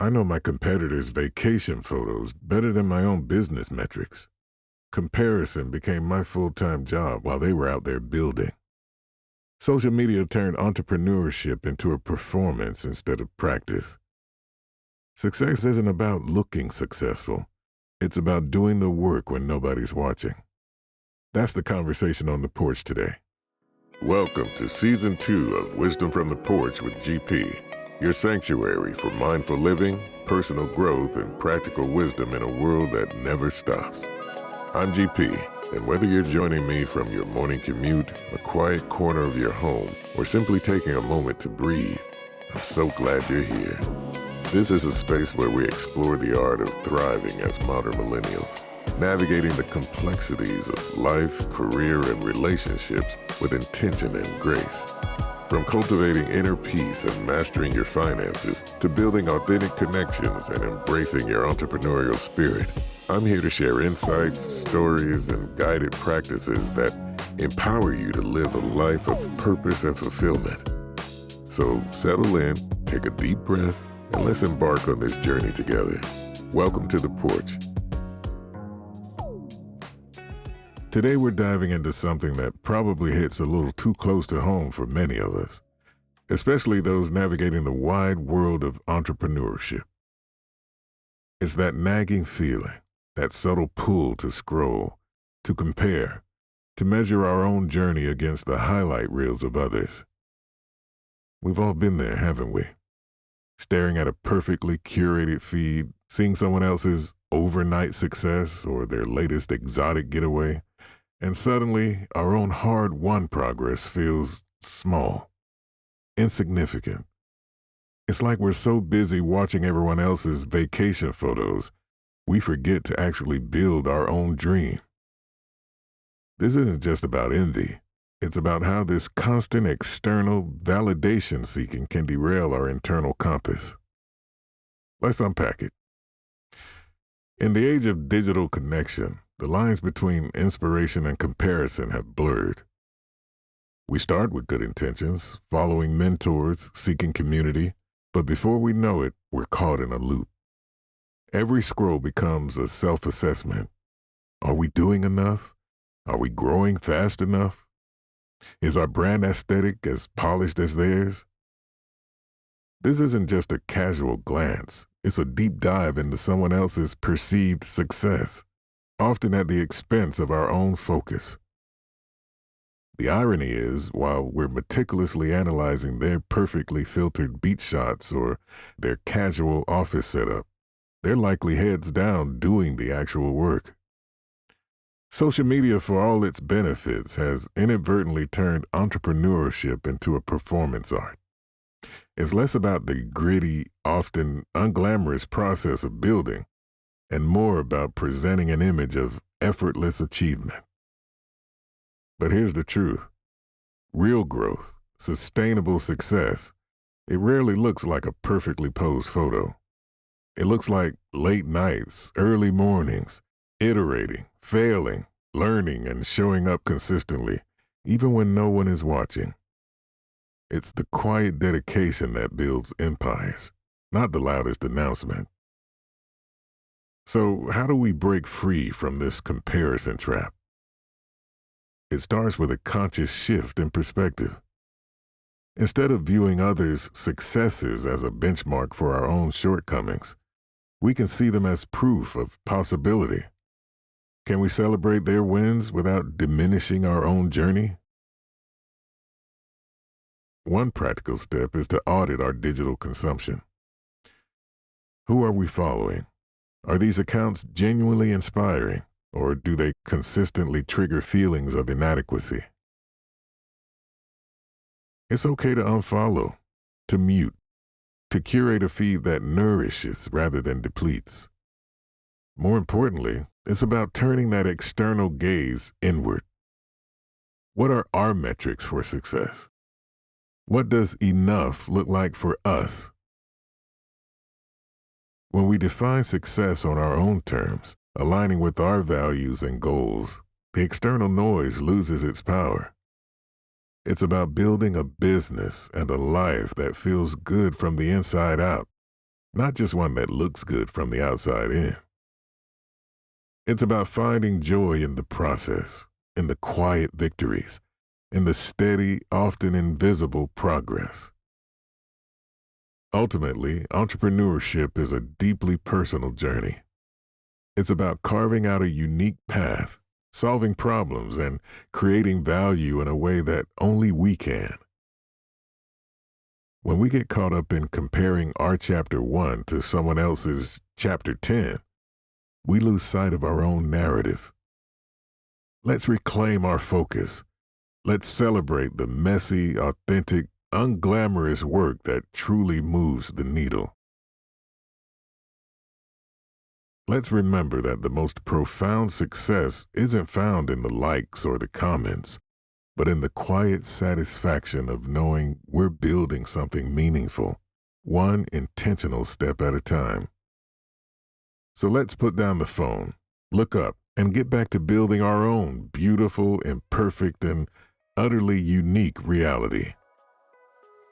I know my competitors' vacation photos better than my own business metrics. Comparison became my full-time job while they were out there building. Social media turned entrepreneurship into a performance instead of practice. Success isn't about looking successful. It's about doing the work when nobody's watching. That's the conversation on the porch today. Welcome to Season 2 of Wisdom from the Porch with GP, your sanctuary for mindful living, personal growth, and practical wisdom in a world that never stops. I'm GP, and whether you're joining me from your morning commute, a quiet corner of your home, or simply taking a moment to breathe, I'm so glad you're here. This is a space where we explore the art of thriving as modern millennials, navigating the complexities of life, career, and relationships with intention and grace. From cultivating inner peace and mastering your finances to building authentic connections and embracing your entrepreneurial spirit, I'm here to share insights, stories, and guided practices that empower you to live a life of purpose and fulfillment. So settle in, take a deep breath, and let's embark on this journey together. Welcome to the porch. Today we're diving into something that probably hits a little too close to home for many of us, especially those navigating the wide world of entrepreneurship. It's that nagging feeling, that subtle pull to scroll, to compare, to measure our own journey against the highlight reels of others. We've all been there, haven't we? Staring at a perfectly curated feed, seeing someone else's overnight success or their latest exotic getaway, and suddenly our own hard-won progress feels small, insignificant. It's like we're so busy watching everyone else's vacation photos, we forget to actually build our own dream. This isn't just about envy. It's about how this constant external validation seeking can derail our internal compass. Let's unpack it. In the age of digital connection, the lines between inspiration and comparison have blurred. We start with good intentions, following mentors, seeking community, but before we know it, we're caught in a loop. Every scroll becomes a self-assessment. Are we doing enough? Are we growing fast enough? Is our brand aesthetic as polished as theirs? This isn't just a casual glance. It's a deep dive into someone else's perceived success, often at the expense of our own focus. The irony is, while we're meticulously analyzing their perfectly filtered beach shots or their casual office setup, they're likely heads down doing the actual work. Social media, for all its benefits, has inadvertently turned entrepreneurship into a performance art. It's less about the gritty, often unglamorous process of building, and more about presenting an image of effortless achievement. But here's the truth. Real growth, sustainable success, it rarely looks like a perfectly posed photo. It looks like late nights, early mornings, iterating, failing, learning, and showing up consistently, even when no one is watching. It's the quiet dedication that builds empires, not the loudest announcement. So how do we break free from this comparison trap? It starts with a conscious shift in perspective. Instead of viewing others' successes as a benchmark for our own shortcomings, we can see them as proof of possibility. Can we celebrate their wins without diminishing our own journey? One practical step is to audit our digital consumption. Who are we following? Are these accounts genuinely inspiring, or do they consistently trigger feelings of inadequacy? It's okay to unfollow, to mute, to curate a feed that nourishes rather than depletes. More importantly, it's about turning that external gaze inward. What are our metrics for success? What does enough look like for us? When we define success on our own terms, aligning with our values and goals, the external noise loses its power. It's about building a business and a life that feels good from the inside out, not just one that looks good from the outside in. It's about finding joy in the process, in the quiet victories, in the steady, often invisible progress. Ultimately, entrepreneurship is a deeply personal journey. It's about carving out a unique path, solving problems, and creating value in a way that only we can. When we get caught up in comparing our chapter 1 to someone else's chapter 10, we lose sight of our own narrative. Let's reclaim our focus. Let's celebrate the messy, authentic, unglamorous work that truly moves the needle. Let's remember that the most profound success isn't found in the likes or the comments, but in the quiet satisfaction of knowing we're building something meaningful, one intentional step at a time. So let's put down the phone, look up, and get back to building our own beautiful, imperfect, and utterly unique reality.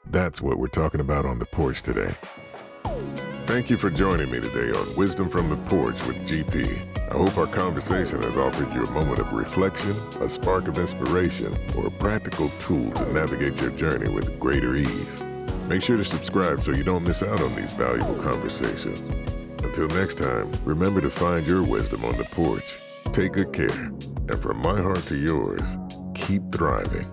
That's what we're talking about on the porch today. Thank you for joining me today on Wisdom from the Porch with GP. I hope our conversation has offered you a moment of reflection, a spark of inspiration, or a practical tool to navigate your journey with greater ease. Make sure to subscribe so you don't miss out on these valuable conversations. Until next time, remember to find your wisdom on the porch. Take good care, and from my heart to yours, keep thriving.